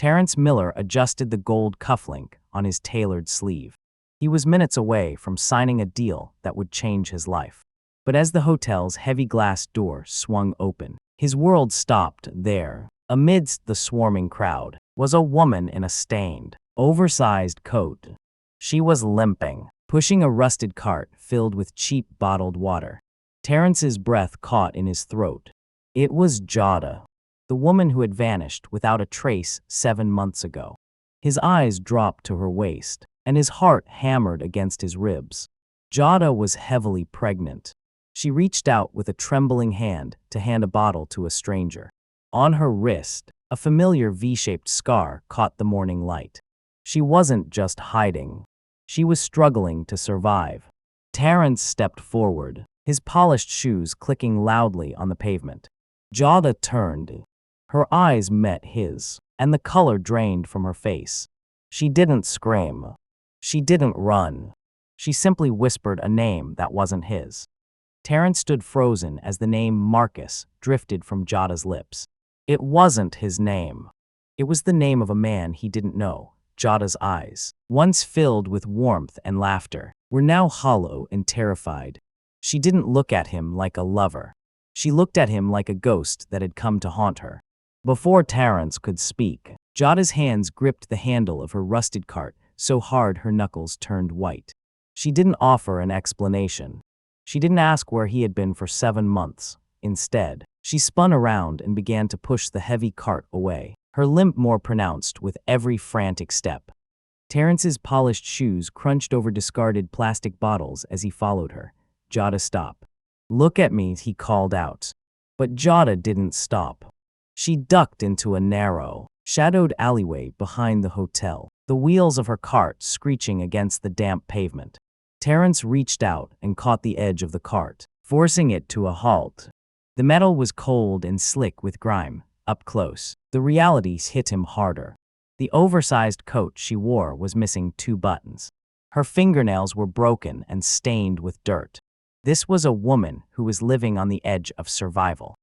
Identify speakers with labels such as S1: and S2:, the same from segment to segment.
S1: Terrence Miller adjusted the gold cufflink on his tailored sleeve. He was minutes away from signing a deal that would change his life. But as the hotel's heavy glass door swung open, his world stopped there. Amidst the swarming crowd was a woman in a stained, oversized coat. She was limping, pushing a rusted cart filled with cheap bottled water. Terrence's breath caught in his throat. It was Jada, the woman who had vanished without a trace 7 months ago. His eyes dropped to her waist, and his heart hammered against his ribs. Jada was heavily pregnant. She reached out with a trembling hand to hand a bottle to a stranger. On her wrist, a familiar V-shaped scar caught the morning light. She wasn't just hiding. She was struggling to survive. Terrence stepped forward, his polished shoes clicking loudly on the pavement. Jada turned. Her eyes met his, and the color drained from her face. She didn't scream. She didn't run. She simply whispered a name that wasn't his. Terrence stood frozen as the name Marcus drifted from Jada's lips. It wasn't his name. It was the name of a man he didn't know. Jada's eyes, once filled with warmth and laughter, were now hollow and terrified. She didn't look at him like a lover. She looked at him like a ghost that had come to haunt her. Before Terrence could speak, Jada's hands gripped the handle of her rusted cart so hard her knuckles turned white. She didn't offer an explanation. She didn't ask where he had been for 7 months. Instead, she spun around and began to push the heavy cart away, her limp more pronounced with every frantic step. Terrence's polished shoes crunched over discarded plastic bottles as he followed her. Jada, stop. Look at me, he called out. But Jada didn't stop. She ducked into a narrow, shadowed alleyway behind the hotel, the wheels of her cart screeching against the damp pavement. Terrence reached out and caught the edge of the cart, forcing it to a halt. The metal was cold and slick with grime. Up close, the realities hit him harder. The oversized coat she wore was missing 2 buttons. Her fingernails were broken and stained with dirt. This was a woman who was living on the edge of survival.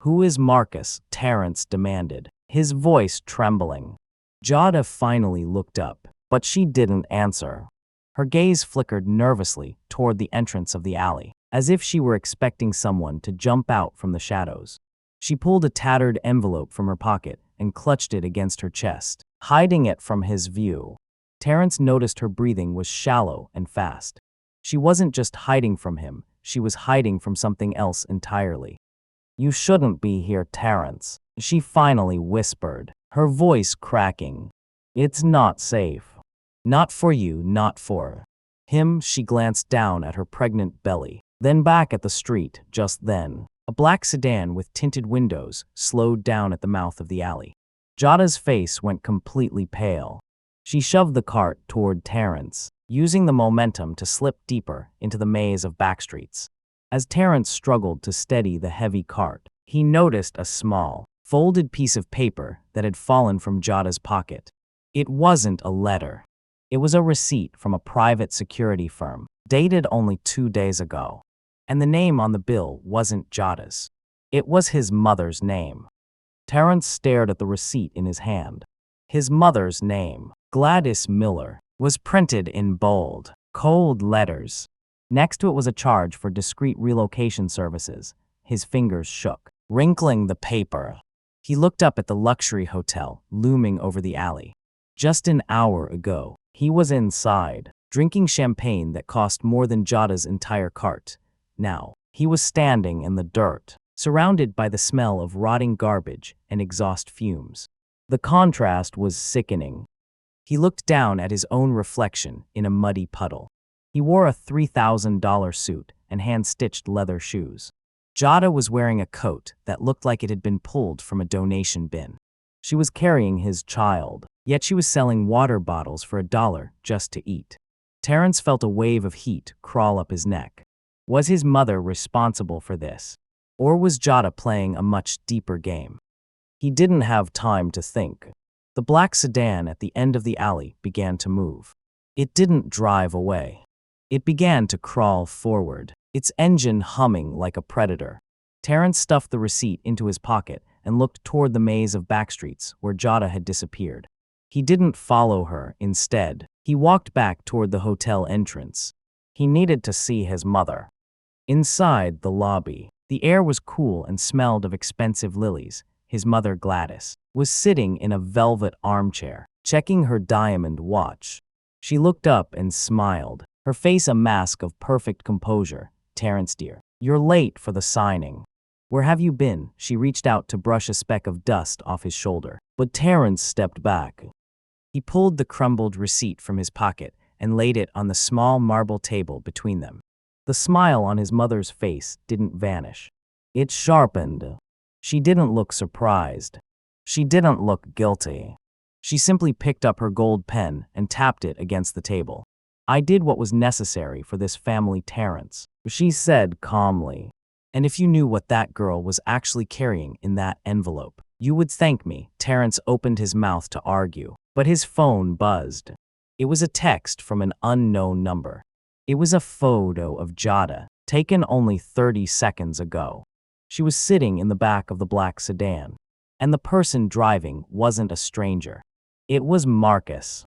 S1: Who is Marcus? Terrence demanded, his voice trembling. Jada finally looked up, but she didn't answer. Her gaze flickered nervously toward the entrance of the alley, as if she were expecting someone to jump out from the shadows. She pulled a tattered envelope from her pocket and clutched it against her chest, hiding it from his view. Terrence noticed her breathing was shallow and fast. She wasn't just hiding from him, she was hiding from something else entirely. You shouldn't be here, Terrence, she finally whispered, her voice cracking. It's not safe. Not for you, not for him. She glanced down at her pregnant belly, then back at the street. Just then, a black sedan with tinted windows slowed down at the mouth of the alley. Jada's face went completely pale. She shoved the cart toward Terrence, using the momentum to slip deeper into the maze of backstreets. As Terrence struggled to steady the heavy cart, he noticed a small, folded piece of paper that had fallen from Jada's pocket. It wasn't a letter. It was a receipt from a private security firm, dated only 2 days ago. And the name on the bill wasn't Jada's. It was his mother's name. Terrence stared at the receipt in his hand. His mother's name, Gladys Miller, was printed in bold, cold letters. Next to it was a charge for discreet relocation services. His fingers shook, wrinkling the paper. He looked up at the luxury hotel looming over the alley. Just an hour ago, he was inside, drinking champagne that cost more than Jada's entire cart. Now, he was standing in the dirt, surrounded by the smell of rotting garbage and exhaust fumes. The contrast was sickening. He looked down at his own reflection in a muddy puddle. He wore a $3,000 suit and hand-stitched leather shoes. Jada was wearing a coat that looked like it had been pulled from a donation bin. She was carrying his child, yet she was selling water bottles for $1 just to eat. Terrence felt a wave of heat crawl up his neck. Was his mother responsible for this? Or was Jada playing a much deeper game? He didn't have time to think. The black sedan at the end of the alley began to move. It didn't drive away. It began to crawl forward, its engine humming like a predator. Terrence stuffed the receipt into his pocket and looked toward the maze of backstreets where Jada had disappeared. He didn't follow her. Instead, he walked back toward the hotel entrance. He needed to see his mother. Inside the lobby, the air was cool and smelled of expensive lilies. His mother, Gladys, was sitting in a velvet armchair, checking her diamond watch. She looked up and smiled, her face a mask of perfect composure. "Terrence, dear, you're late for the signing. Where have you been?" She reached out to brush a speck of dust off his shoulder, but Terrence stepped back. He pulled the crumbled receipt from his pocket and laid it on the small marble table between them. The smile on his mother's face didn't vanish. It sharpened. She didn't look surprised. She didn't look guilty. She simply picked up her gold pen and tapped it against the table. "I did what was necessary for this family, Terrence," she said calmly. "And if you knew what that girl was actually carrying in that envelope, you would thank me." Terrence opened his mouth to argue, but his phone buzzed. It was a text from an unknown number. It was a photo of Jada, taken only 30 seconds ago. She was sitting in the back of the black sedan, and the person driving wasn't a stranger. It was Marcus.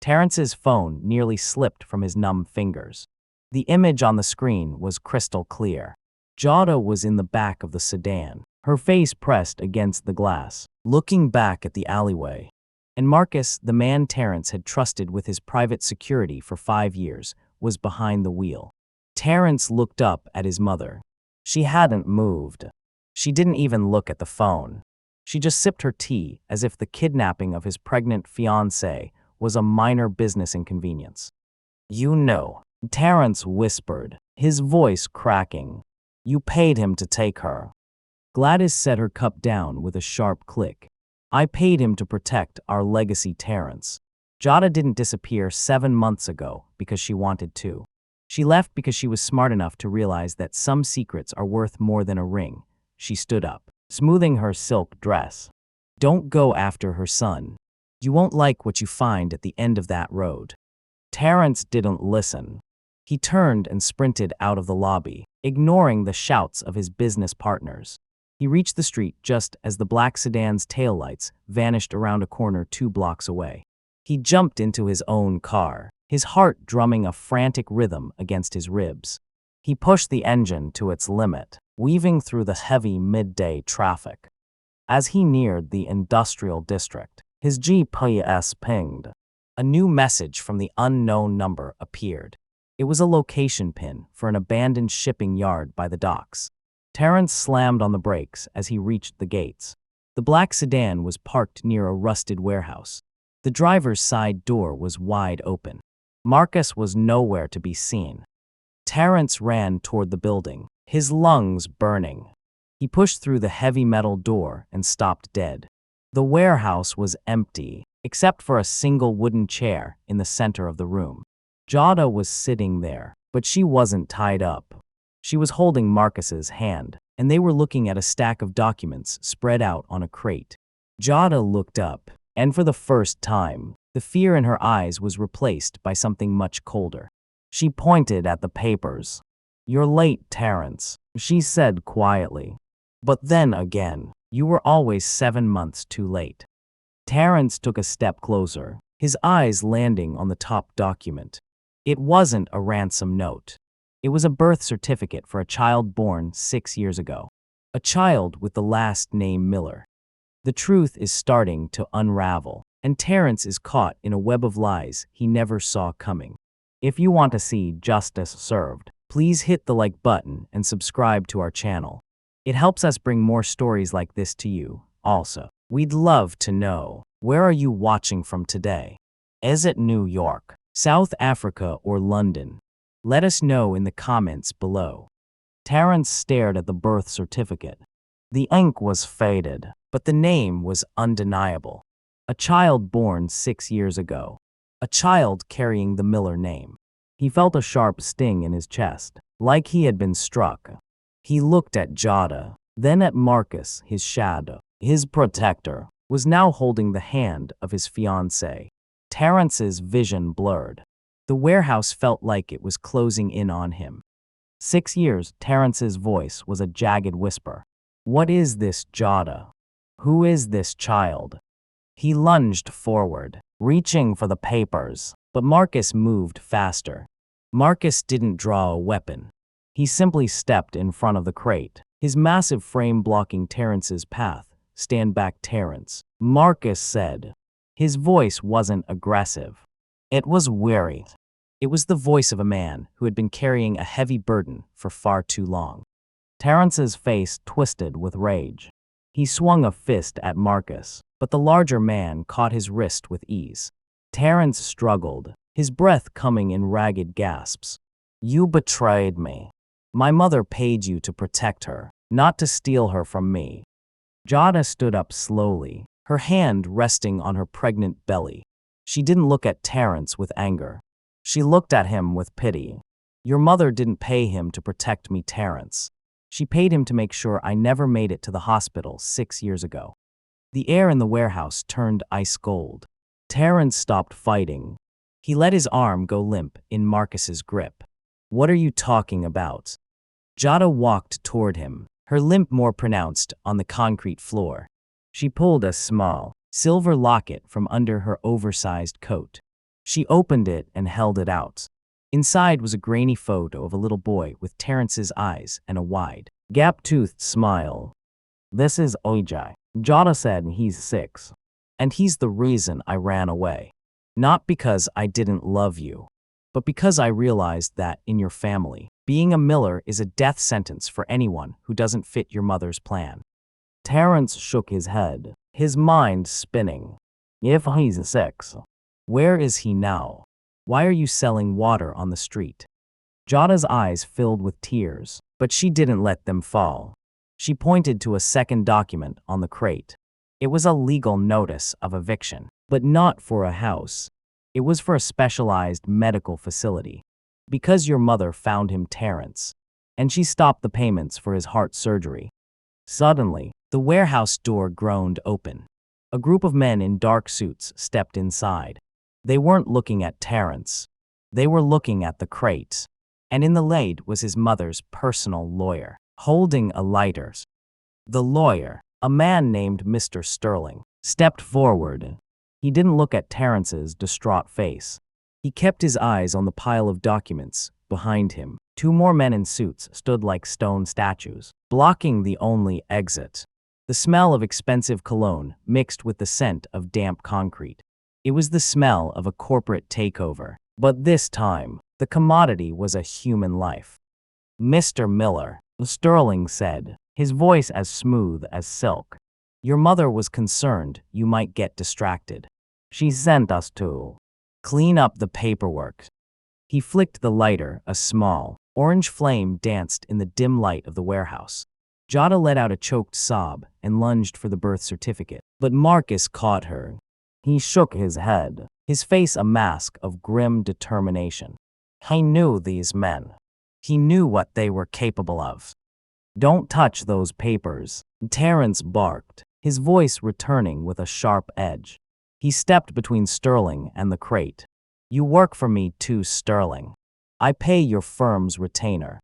S1: Terrence's phone nearly slipped from his numb fingers. The image on the screen was crystal clear. Jada was in the back of the sedan, her face pressed against the glass, looking back at the alleyway. And Marcus, the man Terrence had trusted with his private security for 5 years, was behind the wheel. Terrence looked up at his mother. She hadn't moved. She didn't even look at the phone. She just sipped her tea as if the kidnapping of his pregnant fiancée was a minor business inconvenience. "You know," Terrence whispered, his voice cracking. "You paid him to take her." Gladys set her cup down with a sharp click. "I paid him to protect our legacy, Terrence. Jada didn't disappear 7 months ago because she wanted to. She left because she was smart enough to realize that some secrets are worth more than a ring." She stood up, smoothing her silk dress. "Don't go after her son. You won't like what you find at the end of that road." Terrence didn't listen. He turned and sprinted out of the lobby, ignoring the shouts of his business partners. He reached the street just as the black sedan's taillights vanished around a corner 2 blocks away. He jumped into his own car, his heart drumming a frantic rhythm against his ribs. He pushed the engine to its limit, weaving through the heavy midday traffic. As he neared the industrial district, his GPS pinged. A new message from the unknown number appeared. It was a location pin for an abandoned shipping yard by the docks. Terrence slammed on the brakes as he reached the gates. The black sedan was parked near a rusted warehouse. The driver's side door was wide open. Marcus was nowhere to be seen. Terrence ran toward the building, his lungs burning. He pushed through the heavy metal door and stopped dead. The warehouse was empty, except for a single wooden chair in the center of the room. Jada was sitting there, but she wasn't tied up. She was holding Marcus's hand, and they were looking at a stack of documents spread out on a crate. Jada looked up, and for the first time, the fear in her eyes was replaced by something much colder. She pointed at the papers. "You're late, Terrence," she said quietly. "But then again, you were always 7 months too late." Terrence took a step closer, his eyes landing on the top document. It wasn't a ransom note. It was a birth certificate for a child born 6 years ago. A child with the last name Miller. The truth is starting to unravel, and Terrence is caught in a web of lies he never saw coming. If you want to see justice served, please hit the like button and subscribe to our channel. It helps us bring more stories like this to you. Also, we'd love to know, where are you watching from today? Is it New York, South Africa, or London? Let us know in the comments below. Terrence stared at the birth certificate. The ink was faded, but the name was undeniable. A child born 6 years ago. A child carrying the Miller name. He felt a sharp sting in his chest, like he had been struck. He looked at Jada, then at Marcus, his shadow. His protector was now holding the hand of his fiancée. Terrence's vision blurred. The warehouse felt like it was closing in on him. 6 years, Terrence's voice was a jagged whisper. "What is this, Jada?" Who is this child? He lunged forward, reaching for the papers, but Marcus moved faster. Marcus didn't draw a weapon. He simply stepped in front of the crate, his massive frame blocking Terrence's path. "Stand back, Terrence," Marcus said. His voice wasn't aggressive. It was weary. It was the voice of a man who had been carrying a heavy burden for far too long. Terrence's face twisted with rage. He swung a fist at Marcus, but the larger man caught his wrist with ease. Terrence struggled, his breath coming in ragged gasps. "You betrayed me. My mother paid you to protect her, not to steal her from me." Jada stood up slowly, her hand resting on her pregnant belly. She didn't look at Terrence with anger. She looked at him with pity. "Your mother didn't pay him to protect me, Terrence. She paid him to make sure I never made it to the hospital 6 years ago." The air in the warehouse turned ice cold. Terrence stopped fighting. He let his arm go limp in Marcus's grip. "What are you talking about?" Jada walked toward him, her limp more pronounced on the concrete floor. She pulled a small, silver locket from under her oversized coat. She opened it and held it out. Inside was a grainy photo of a little boy with Terrence's eyes and a wide, gap-toothed smile. "This is Ojai," Jada said. "He's 6. And he's the reason I ran away. Not because I didn't love you, but because I realized that in your family, being a miller is a death sentence for anyone who doesn't fit your mother's plan." Terrence shook his head, his mind spinning. "If he's 6, where is he now? Why are you selling water on the street?" Jada's eyes filled with tears, but she didn't let them fall. She pointed to a second document on the crate. It was a legal notice of eviction, but not for a house. It was for a specialized medical facility. "Because your mother found him, Terrence, and she stopped the payments for his heart surgery." Suddenly, the warehouse door groaned open. A group of men in dark suits stepped inside. They weren't looking at Terrence. They were looking at the crate. And in the lid was his mother's personal lawyer, holding a lighter. The lawyer, a man named Mr. Sterling, stepped forward. He didn't look at Terrence's distraught face. He kept his eyes on the pile of documents behind him. 2 more men in suits stood like stone statues, blocking the only exit. The smell of expensive cologne mixed with the scent of damp concrete. It was the smell of a corporate takeover. But this time, the commodity was a human life. "Mr. Miller," Sterling said, his voice as smooth as silk. "Your mother was concerned you might get distracted. She sent us to clean up the paperwork." He flicked the lighter. A small, orange flame danced in the dim light of the warehouse. Jada let out a choked sob and lunged for the birth certificate, but Marcus caught her. He shook his head, his face a mask of grim determination. He knew these men. He knew what they were capable of. "Don't touch those papers," Terrence barked, his voice returning with a sharp edge. He stepped between Sterling and the crate. "You work for me too, Sterling. I pay your firm's retainer."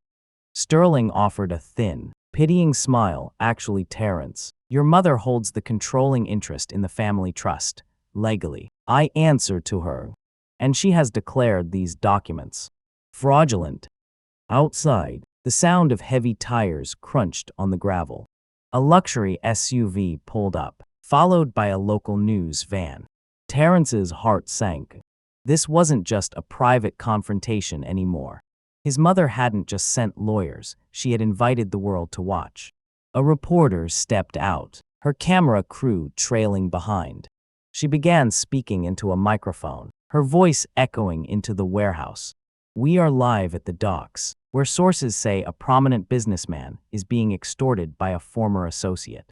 S1: Sterling offered a thin, pitying smile. "Actually, Terrence, your mother holds the controlling interest in the family trust. Legally, I answer to her, and she has declared these documents fraudulent." Outside, the sound of heavy tires crunched on the gravel. A luxury SUV pulled up, followed by a local news van. Terrence's heart sank. This wasn't just a private confrontation anymore. His mother hadn't just sent lawyers, she had invited the world to watch. A reporter stepped out, her camera crew trailing behind. She began speaking into a microphone, her voice echoing into the warehouse. "We are live at the docks, where sources say a prominent businessman is being extorted by a former associate."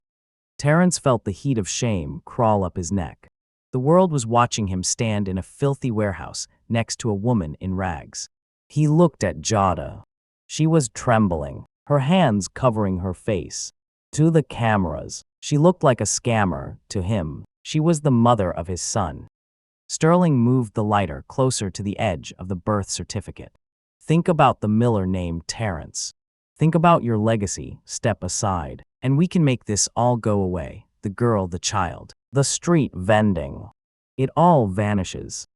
S1: Terrence felt the heat of shame crawl up his neck. The world was watching him stand in a filthy warehouse next to a woman in rags. He looked at Jada. She was trembling, her hands covering her face. To the cameras, she looked like a scammer. To him, she was the mother of his son. Sterling moved the lighter closer to the edge of the birth certificate. "Think about the Miller named Terrence. Think about your legacy. Step aside, and we can make this all go away." the girl, the child, the street vending. It all vanishes.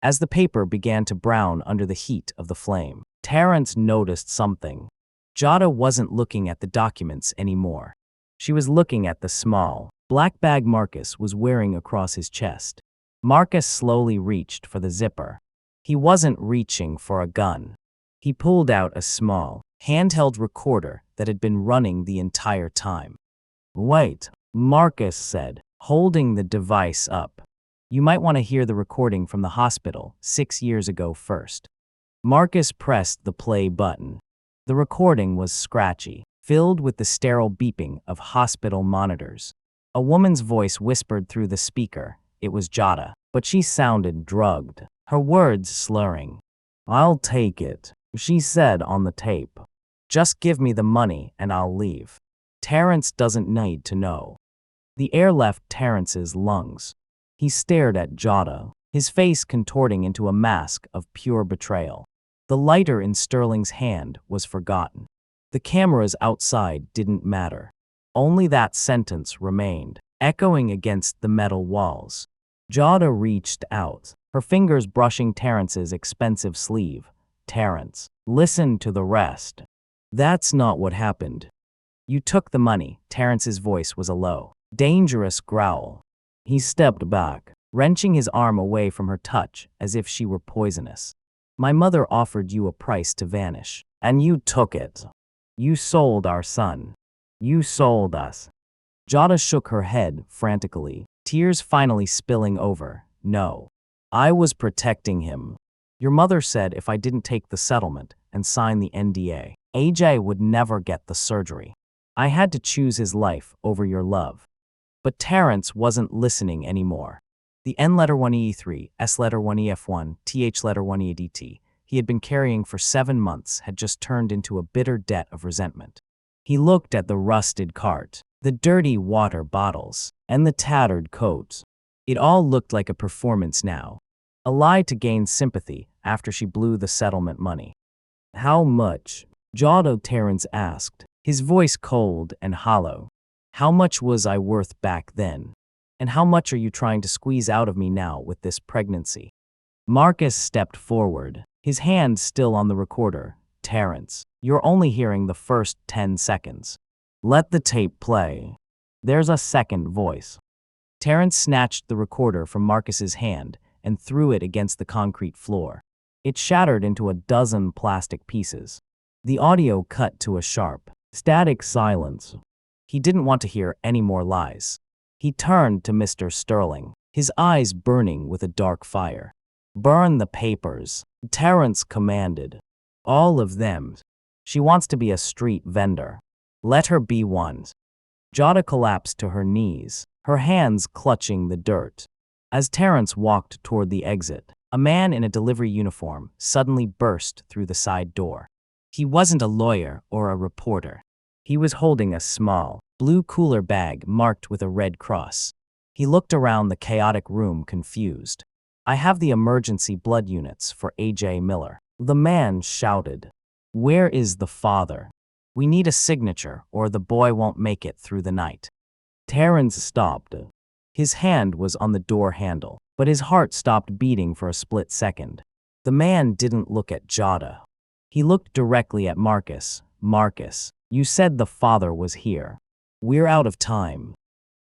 S1: As the paper began to brown under the heat of the flame, Terrence noticed something. Jada wasn't looking at the documents anymore. She was looking at the small, black bag Marcus was wearing across his chest. Marcus slowly reached for the zipper. He wasn't reaching for a gun. He pulled out a small, handheld recorder that had been running the entire time. "Wait," Marcus said, holding the device up. "You might want to hear the recording from the hospital 6 years ago first." Marcus pressed the play button. The recording was scratchy, filled with the sterile beeping of hospital monitors. A woman's voice whispered through the speaker. It was Jada, but she sounded drugged, her words slurring. "I'll take it," she said on the tape. "Just give me the money and I'll leave. Terrence doesn't need to know." The air left Terrence's lungs. He stared at Jada, his face contorting into a mask of pure betrayal. The lighter in Sterling's hand was forgotten. The cameras outside didn't matter. Only that sentence remained, echoing against the metal walls. Jada reached out, her fingers brushing Terrence's expensive sleeve. "Terrence, listen to the rest. That's not what happened. You took the money." Terrence's voice was a low, dangerous growl. He stepped back, wrenching his arm away from her touch as if she were poisonous. "My mother offered you a price to vanish, and you took it. You sold our son. You sold us." Jada shook her head frantically, tears finally spilling over. "No. I was protecting him. Your mother said if I didn't take the settlement and sign the NDA, AJ would never get the surgery. I had to choose his life over your love." But Terrence wasn't listening anymore. The N letter 1E3, S letter 1EF1, TH letter 1EDT he had been carrying for 7 months had just turned into a bitter debt of resentment. He looked at the rusted cart, the dirty water bottles, and the tattered coats. It all looked like a performance now. A lie to gain sympathy after she blew the settlement money. "How much?" Jada Terrence asked, his voice cold and hollow. "How much was I worth back then? And how much are you trying to squeeze out of me now with this pregnancy?" Marcus stepped forward, his hand still on the recorder. "Terrence, you're only hearing the first 10 seconds. Let the tape play." There's a second voice. Terrence snatched the recorder from Marcus's hand and threw it against the concrete floor. It shattered into a dozen plastic pieces. The audio cut to a sharp, static silence. He didn't want to hear any more lies. He turned to Mr. Sterling, his eyes burning with a dark fire. "Burn the papers," Terrence commanded. "All of them. She wants to be a street vendor. Let her be one." Jada collapsed to her knees, her hands clutching the dirt. As Terrence walked toward the exit, a man in a delivery uniform suddenly burst through the side door. He wasn't a lawyer or a reporter. He was holding a small, blue cooler bag marked with a red cross. He looked around the chaotic room confused. "I have the emergency blood units for AJ Miller," the man shouted. "Where is the father? We need a signature or the boy won't make it through the night." Terrence stopped. His hand was on the door handle, but his heart stopped beating for a split second. The man didn't look at Jada. He looked directly at Marcus. "Marcus, you said the father was here. We're out of time."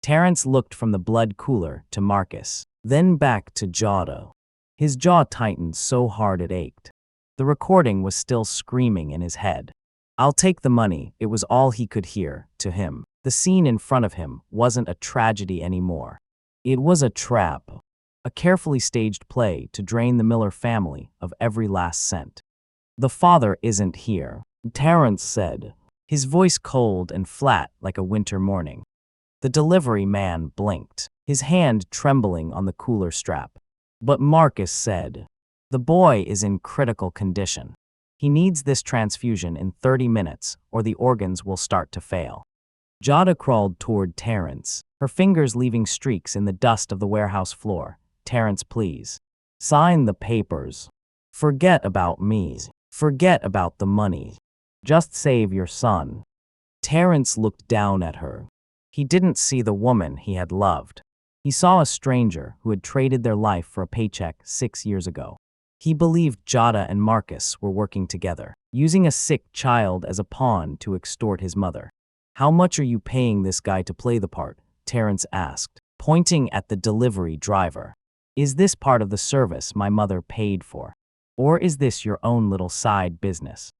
S1: Terrence looked from the blood cooler to Marcus, then back to Jada. His jaw tightened so hard it ached. The recording was still screaming in his head. "I'll take the money," it was all he could hear. To him, the scene in front of him wasn't a tragedy anymore. It was a trap. A carefully staged play to drain the Miller family of every last cent. "The father isn't here," Terrence said, his voice cold and flat like a winter morning. The delivery man blinked, his hand trembling on the cooler strap. But Marcus said, "The boy is in critical condition. He needs this transfusion in 30 minutes or the organs will start to fail." Jada crawled toward Terrence, her fingers leaving streaks in the dust of the warehouse floor. "Terrence, please. Sign the papers. Forget about me. Forget about the money. Just save your son." Terrence looked down at her. He didn't see the woman he had loved. He saw a stranger who had traded their life for a paycheck 6 years ago. He believed Jada and Marcus were working together, using a sick child as a pawn to extort his mother. "How much are you paying this guy to play the part?" Terrence asked, pointing at the delivery driver. "Is this part of the service my mother paid for? Or is this your own little side business?"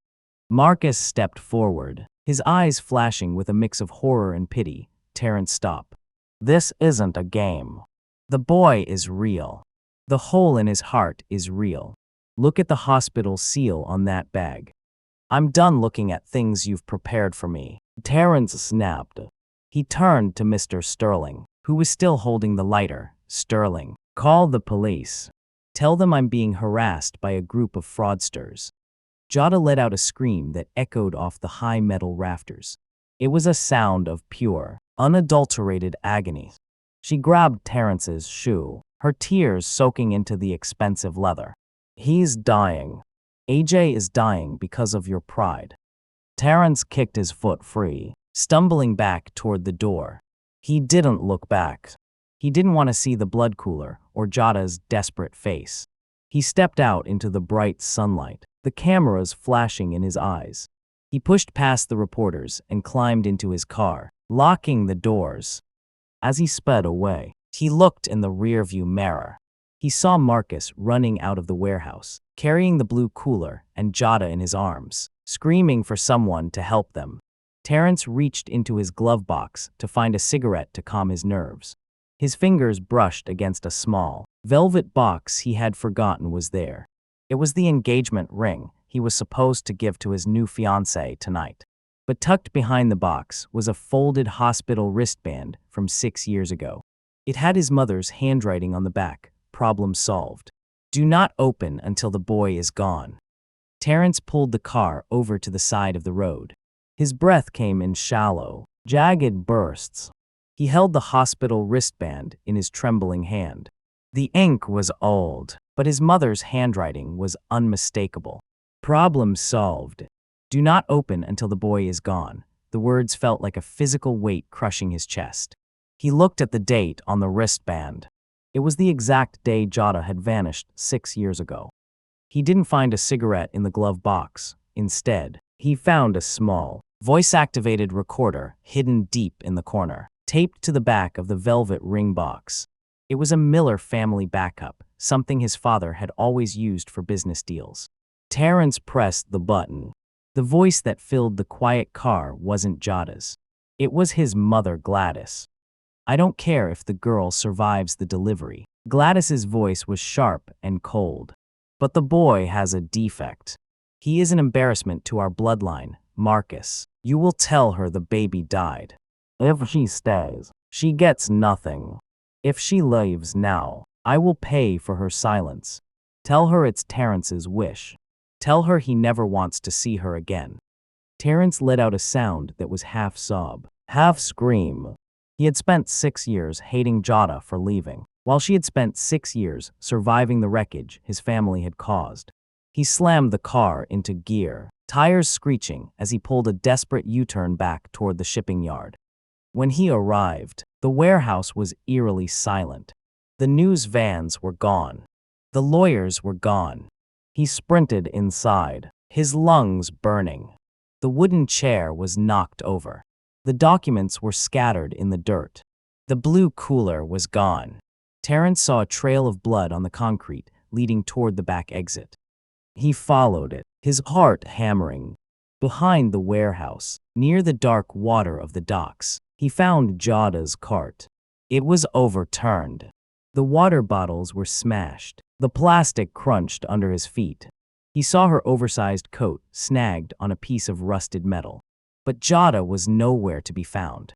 S1: Marcus stepped forward, his eyes flashing with a mix of horror and pity. Terrence stopped. "This isn't a game. The boy is real. The hole in his heart is real. Look at the hospital seal on that bag. I'm done looking at things you've prepared for me." Terrence snapped. He turned to Mr. Sterling, who was still holding the lighter. "Sterling, call the police. Tell them I'm being harassed by a group of fraudsters." Jada let out a scream that echoed off the high metal rafters. It was a sound of pure, unadulterated agony. She grabbed Terrence's shoe, her tears soaking into the expensive leather. "He's dying. AJ is dying because of your pride." Terrence kicked his foot free, stumbling back toward the door. He didn't look back. He didn't want to see the blood cooler or Jada's desperate face. He stepped out into the bright sunlight, the cameras flashing in his eyes. He pushed past the reporters and climbed into his car, locking the doors. As he sped away, he looked in the rearview mirror. He saw Marcus running out of the warehouse, carrying the blue cooler and Jada in his arms, screaming for someone to help them. Terrence reached into his glove box to find a cigarette to calm his nerves. His fingers brushed against a small, velvet box he had forgotten was there. It was the engagement ring he was supposed to give to his new fiancée tonight. But tucked behind the box was a folded hospital wristband from 6 years ago. It had his mother's handwriting on the back. Problem solved. "Do not open until the boy is gone." Terrence pulled the car over to the side of the road. His breath came in shallow, jagged bursts. He held the hospital wristband in his trembling hand. The ink was old, but his mother's handwriting was unmistakable. "Problem solved. Do not open until the boy is gone." The words felt like a physical weight crushing his chest. He looked at the date on the wristband. It was the exact day Jada had vanished 6 years ago. He didn't find a cigarette in the glove box. Instead, he found a small, voice-activated recorder hidden deep in the corner, taped to the back of the velvet ring box. It was a Miller family backup, something his father had always used for business deals. Terrence pressed the button. The voice that filled the quiet car wasn't Jada's. It was his mother, Gladys. "I don't care if the girl survives the delivery." Gladys's voice was sharp and cold. "But the boy has a defect. He is an embarrassment to our bloodline, Marcus. You will tell her the baby died. If she stays, she gets nothing. If she leaves now, I will pay for her silence. Tell her it's Terrence's wish. Tell her he never wants to see her again." Terrence let out a sound that was half sob, half scream. He had spent 6 years hating Jada for leaving, while she had spent 6 years surviving the wreckage his family had caused. He slammed the car into gear, tires screeching as he pulled a desperate U-turn back toward the shipping yard. When he arrived, the warehouse was eerily silent. The news vans were gone. The lawyers were gone. He sprinted inside, his lungs burning. The wooden chair was knocked over. The documents were scattered in the dirt. The blue cooler was gone. Terrence saw a trail of blood on the concrete leading toward the back exit. He followed it, his heart hammering. Behind the warehouse, near the dark water of the docks, he found Jada's cart. It was overturned. The water bottles were smashed. The plastic crunched under his feet. He saw her oversized coat snagged on a piece of rusted metal. But Jada was nowhere to be found.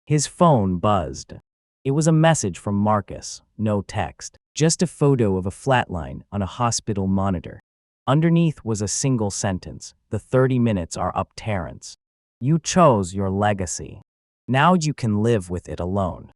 S1: His phone buzzed. It was a message from Marcus, no text, just a photo of a flatline on a hospital monitor. Underneath was a single sentence: "The 30 minutes are up, Terrence. You chose your legacy. Now you can live with it alone."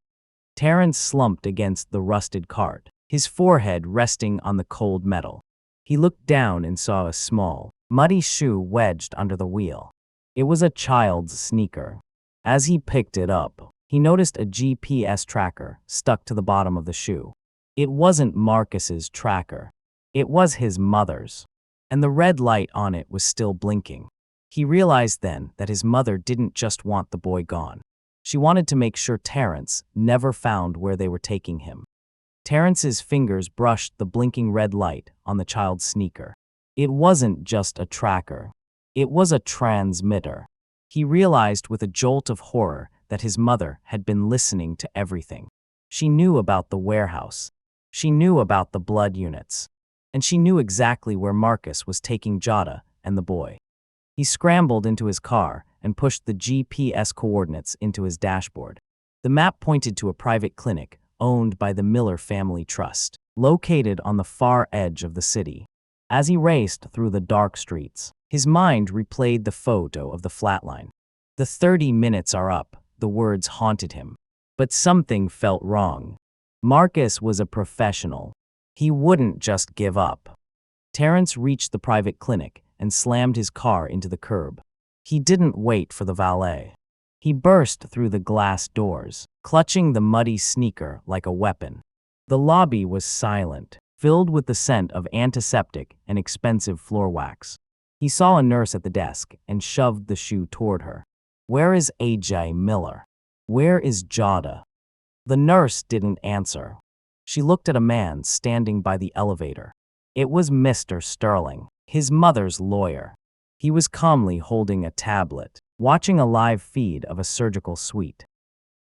S1: Terrence slumped against the rusted cart, his forehead resting on the cold metal. He looked down and saw a small, muddy shoe wedged under the wheel. It was a child's sneaker. As he picked it up, He noticed a GPS tracker stuck to the bottom of the shoe. It wasn't Marcus's tracker. It was his mother's. And the red light on it was still blinking. He realized then that his mother didn't just want the boy gone. She wanted to make sure Terrence never found where they were taking him. Terrence's fingers brushed the blinking red light on the child's sneaker. It wasn't just a tracker. It was a transmitter. He realized with a jolt of horror that his mother had been listening to everything. She knew about the warehouse. She knew about the blood units. And she knew exactly where Marcus was taking Jada and the boy. He scrambled into his car and pushed the GPS coordinates into his dashboard. The map pointed to a private clinic owned by the Miller Family Trust, located on the far edge of the city. As he raced through the dark streets, his mind replayed the photo of the flatline. The 30 minutes are up, the words haunted him. But something felt wrong. Marcus was a professional. He wouldn't just give up. Terrence reached the private clinic and slammed his car into the curb. He didn't wait for the valet. He burst through the glass doors, clutching the muddy sneaker like a weapon. The lobby was silent, filled with the scent of antiseptic and expensive floor wax. He saw a nurse at the desk and shoved the shoe toward her. "Where is AJ Miller? Where is Jada?" The nurse didn't answer. She looked at a man standing by the elevator. It was Mr. Sterling, his mother's lawyer. He was calmly holding a tablet, watching a live feed of a surgical suite.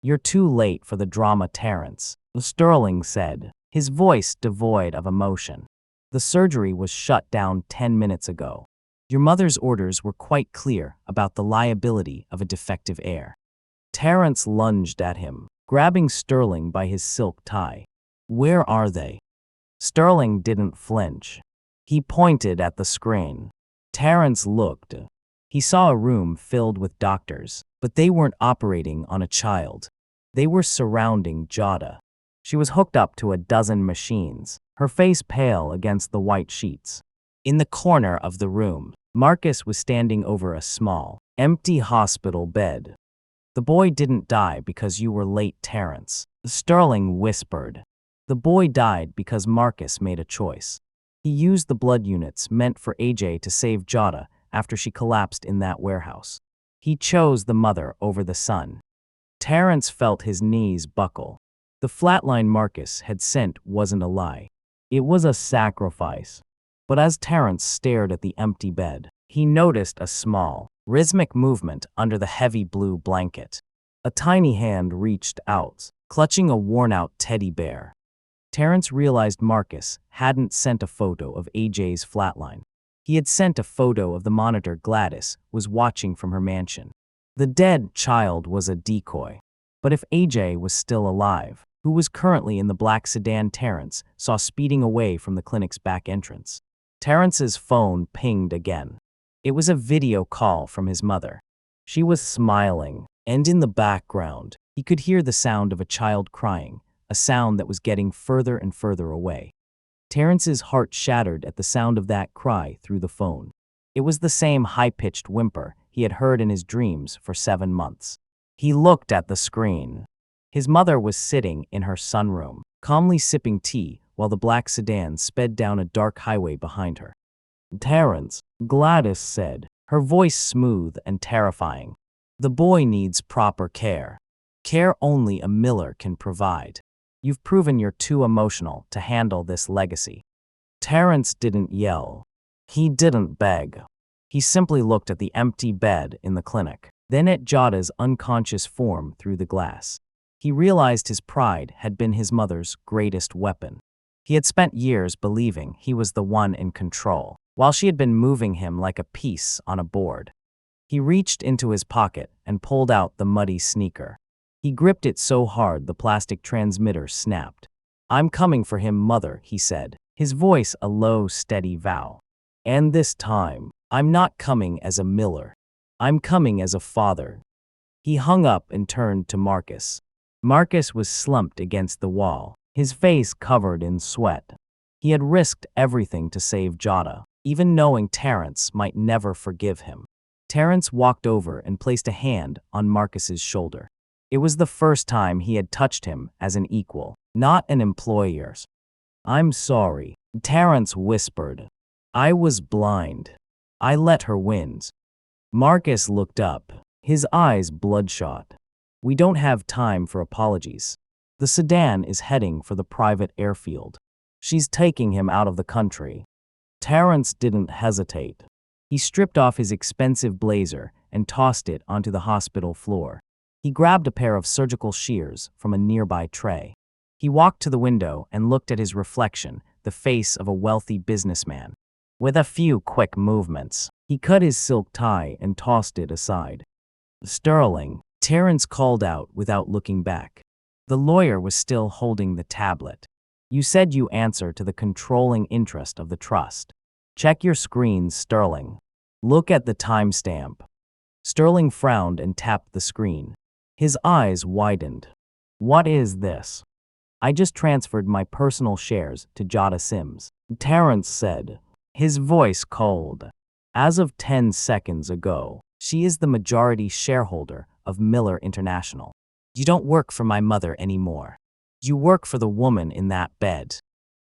S1: "You're too late for the drama, Terrence," Sterling said, his voice devoid of emotion. "The surgery was shut down 10 minutes ago. Your mother's orders were quite clear about the liability of a defective heir." Terrence lunged at him, grabbing Sterling by his silk tie. "Where are they?" Sterling didn't flinch. He pointed at the screen. Terrence looked. He saw a room filled with doctors, but they weren't operating on a child. They were surrounding Jada. She was hooked up to a dozen machines, her face pale against the white sheets. In the corner of the room, Marcus was standing over a small, empty hospital bed. "The boy didn't die because you were late, Terrence," Sterling whispered. "The boy died because Marcus made a choice. He used the blood units meant for AJ to save Jada after she collapsed in that warehouse. He chose the mother over the son." Terrence felt his knees buckle. The flatline Marcus had sent wasn't a lie. It was a sacrifice. But as Terrence stared at the empty bed, he noticed a small, rhythmic movement under the heavy blue blanket. A tiny hand reached out, clutching a worn-out teddy bear. Terrence realized Marcus hadn't sent a photo of AJ's flatline. He had sent a photo of the monitor Gladys was watching from her mansion. The dead child was a decoy. But if AJ was still alive, who was currently in the black sedan Terrence saw speeding away from the clinic's back entrance? Terrence's phone pinged again. It was a video call from his mother. She was smiling, and in the background, he could hear the sound of a child crying, a sound that was getting further and further away. Terrence's heart shattered at the sound of that cry through the phone. It was the same high-pitched whimper he had heard in his dreams for 7 months. He looked at the screen. His mother was sitting in her sunroom, calmly sipping tea while the black sedan sped down a dark highway behind her. "Terrence," Gladys said, her voice smooth and terrifying. "The boy needs proper care. Care only a Miller can provide. You've proven you're too emotional to handle this legacy." Terrence didn't yell. He didn't beg. He simply looked at the empty bed in the clinic, then at Jada's unconscious form through the glass. He realized his pride had been his mother's greatest weapon. He had spent years believing he was the one in control, while she had been moving him like a piece on a board. He reached into his pocket and pulled out the muddy sneaker. He gripped it so hard the plastic transmitter snapped. "I'm coming for him, Mother," he said, his voice a low, steady vow. "And this time, I'm not coming as a Miller. I'm coming as a father." He hung up and turned to Marcus. Marcus was slumped against the wall, his face covered in sweat. He had risked everything to save Jada, even knowing Terrence might never forgive him. Terrence walked over and placed a hand on Marcus's shoulder. It was the first time he had touched him as an equal, not an employer. "I'm sorry," Terrence whispered. "I was blind. I let her win." Marcus looked up, his eyes bloodshot. "We don't have time for apologies. The sedan is heading for the private airfield. She's taking him out of the country." Terrence didn't hesitate. He stripped off his expensive blazer and tossed it onto the hospital floor. He grabbed a pair of surgical shears from a nearby tray. He walked to the window and looked at his reflection, the face of a wealthy businessman. With a few quick movements, he cut his silk tie and tossed it aside. "Sterling," Terrence called out without looking back. The lawyer was still holding the tablet. "You said you answer to the controlling interest of the trust. Check your screens, Sterling. Look at the timestamp." Sterling frowned and tapped the screen. His eyes widened. "What is this?" "I just transferred my personal shares to Jada Sims," Terrence said, his voice cold. "As of 10 seconds ago, she is the majority shareholder of Miller International. You don't work for my mother anymore. You work for the woman in that bed."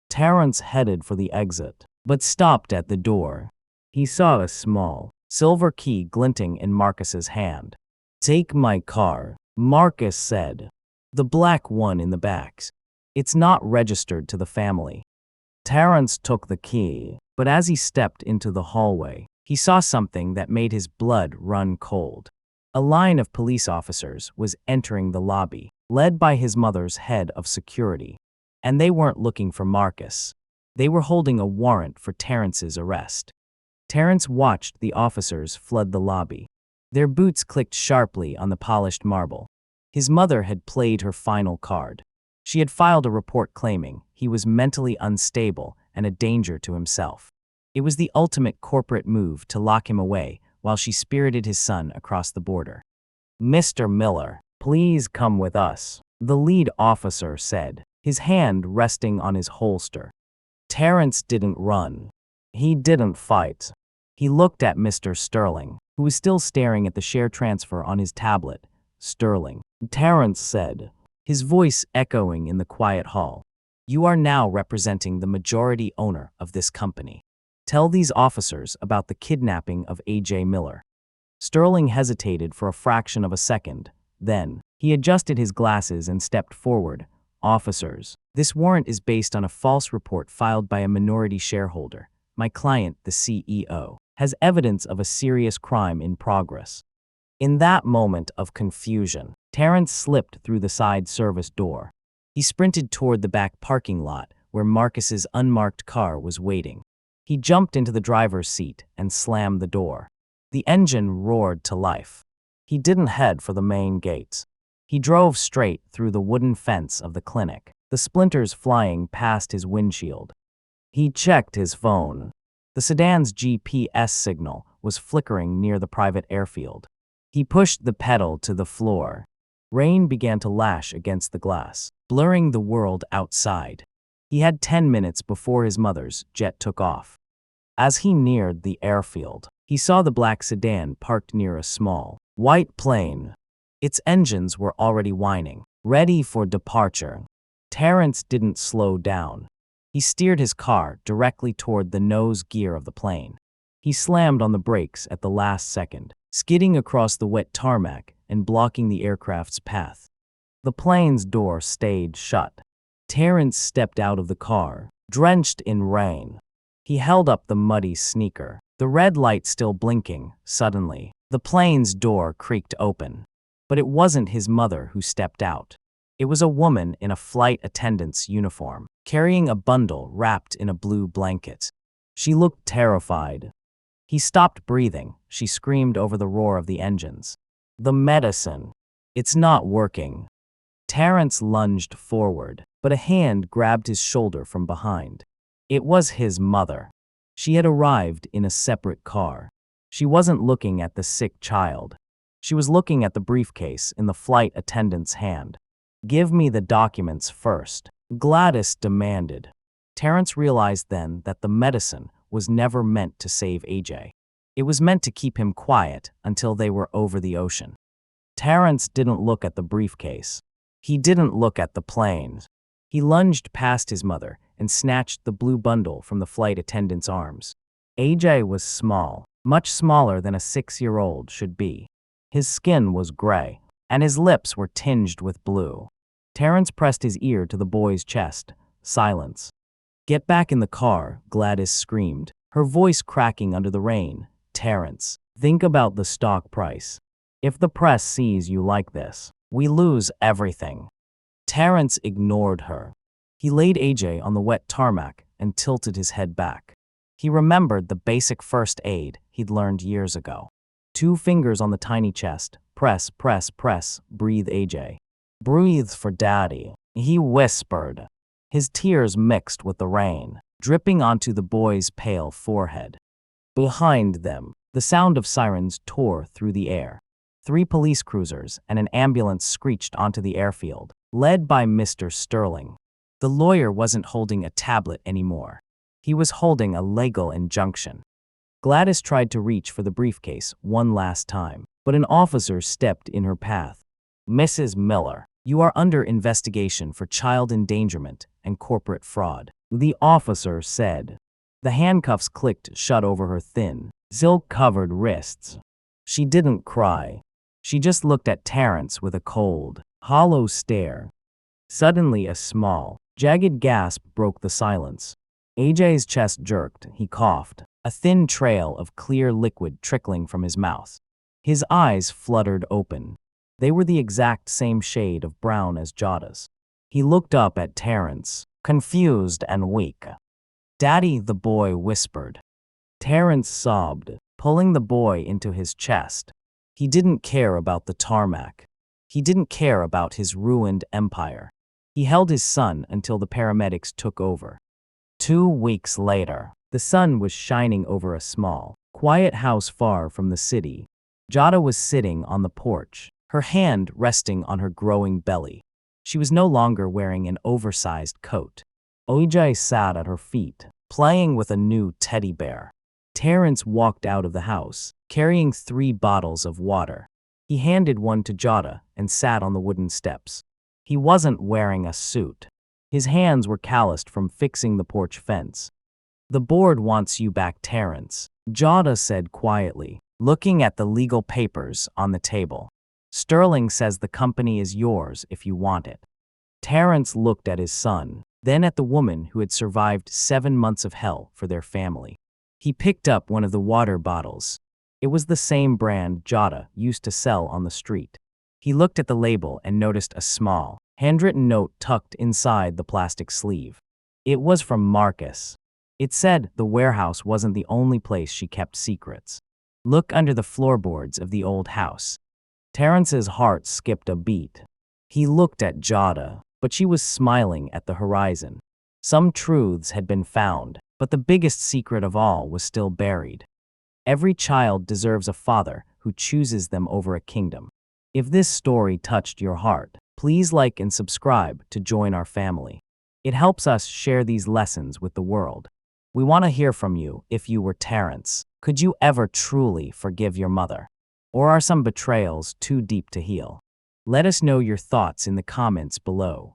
S1: Terrence headed for the exit, but stopped at the door. He saw a small, silver key glinting in Marcus's hand. "Take my car," Marcus said. "The black one in the back. It's not registered to the family." Terrence took the key, but as he stepped into the hallway, he saw something that made his blood run cold. A line of police officers was entering the lobby, led by his mother's head of security. And they weren't looking for Marcus. They were holding a warrant for Terrence's arrest. Terrence watched the officers flood the lobby. Their boots clicked sharply on the polished marble. His mother had played her final card. She had filed a report claiming he was mentally unstable and a danger to himself. It was the ultimate corporate move to lock him away while she spirited his son across the border. "Mr. Miller, please come with us," the lead officer said, his hand resting on his holster. Terrence didn't run. He didn't fight. He looked at Mr. Sterling, who was still staring at the share transfer on his tablet. "Sterling," Terrence said, his voice echoing in the quiet hall. "You are now representing the majority owner of this company. Tell these officers about the kidnapping of A.J. Miller." Sterling hesitated for a fraction of a second. Then, he adjusted his glasses and stepped forward. "Officers, this warrant is based on a false report filed by a minority shareholder. My client, the CEO, has evidence of a serious crime in progress." In that moment of confusion, Terrence slipped through the side service door. He sprinted toward the back parking lot where Marcus's unmarked car was waiting. He jumped into the driver's seat and slammed the door. The engine roared to life. He didn't head for the main gates. He drove straight through the wooden fence of the clinic, the splinters flying past his windshield. He checked his phone. The sedan's GPS signal was flickering near the private airfield. He pushed the pedal to the floor. Rain began to lash against the glass, blurring the world outside. He had 10 minutes before his mother's jet took off. As he neared the airfield, he saw the black sedan parked near a small, white plane. Its engines were already whining, ready for departure. Terrence didn't slow down. He steered his car directly toward the nose gear of the plane. He slammed on the brakes at the last second, skidding across the wet tarmac and blocking the aircraft's path. The plane's door stayed shut. Terrence stepped out of the car, drenched in rain. He held up the muddy sneaker, the red light still blinking. Suddenly, the plane's door creaked open. But it wasn't his mother who stepped out. It was a woman in a flight attendant's uniform, carrying a bundle wrapped in a blue blanket. She looked terrified. He stopped breathing. She screamed over the roar of the engines. "The medicine. It's not working." Terrence lunged forward, but a hand grabbed his shoulder from behind. It was his mother. She had arrived in a separate car. She wasn't looking at the sick child. She was looking at the briefcase in the flight attendant's hand. "Give me the documents first," Gladys demanded. Terrence realized then that the medicine was never meant to save AJ. It was meant to keep him quiet until they were over the ocean. Terrence didn't look at the briefcase. He didn't look at the planes. He lunged past his mother and snatched the blue bundle from the flight attendant's arms. AJ was small, much smaller than a 6-year-old should be. His skin was gray, and his lips were tinged with blue. Terrence pressed his ear to the boy's chest. Silence. "Get back in the car," Gladys screamed, her voice cracking under the rain. "Terrence, think about the stock price. If the press sees you like this, we lose everything." Terrence ignored her. He laid AJ on the wet tarmac and tilted his head back. He remembered the basic first aid he'd learned years ago. 2 fingers on the tiny chest. "Press, press, press," breathe AJ. "Breathe for Daddy," he whispered. His tears mixed with the rain, dripping onto the boy's pale forehead. Behind them, the sound of sirens tore through the air. 3 police cruisers and an ambulance screeched onto the airfield, led by Mr. Sterling. The lawyer wasn't holding a tablet anymore. He was holding a legal injunction. Gladys tried to reach for the briefcase one last time, but an officer stepped in her path. "Mrs. Miller, you are under investigation for child endangerment and corporate fraud," the officer said. The handcuffs clicked shut over her thin, silk-covered wrists. She didn't cry. She just looked at Terrence with a cold, hollow stare. Suddenly a small, jagged gasp broke the silence. AJ's chest jerked, he coughed, a thin trail of clear liquid trickling from his mouth. His eyes fluttered open. They were the exact same shade of brown as Jada's. He looked up at Terrence, confused and weak. "Daddy," the boy whispered. Terrence sobbed, pulling the boy into his chest. He didn't care about the tarmac. He didn't care about his ruined empire. He held his son until the paramedics took over. 2 weeks later, the sun was shining over a small, quiet house far from the city. Jada was sitting on the porch, her hand resting on her growing belly. She was no longer wearing an oversized coat. OJ sat at her feet, playing with a new teddy bear. Terrence walked out of the house, carrying 3 bottles of water. He handed one to Jada and sat on the wooden steps. He wasn't wearing a suit. His hands were calloused from fixing the porch fence. "The board wants you back, Terrence," Jada said quietly, looking at the legal papers on the table. "Sterling says the company is yours if you want it." Terrence looked at his son, then at the woman who had survived 7 months of hell for their family. He picked up one of the water bottles. It was the same brand Jada used to sell on the street. He looked at the label and noticed a small, handwritten note tucked inside the plastic sleeve. It was from Marcus. It said the warehouse wasn't the only place she kept secrets. "Look under the floorboards of the old house." Terrence's heart skipped a beat. He looked at Jada, but she was smiling at the horizon. Some truths had been found, but the biggest secret of all was still buried. Every child deserves a father who chooses them over a kingdom. If this story touched your heart, please like and subscribe to join our family. It helps us share these lessons with the world. We want to hear from you. If you were Terrence, could you ever truly forgive your mother? Or are some betrayals too deep to heal? Let us know your thoughts in the comments below.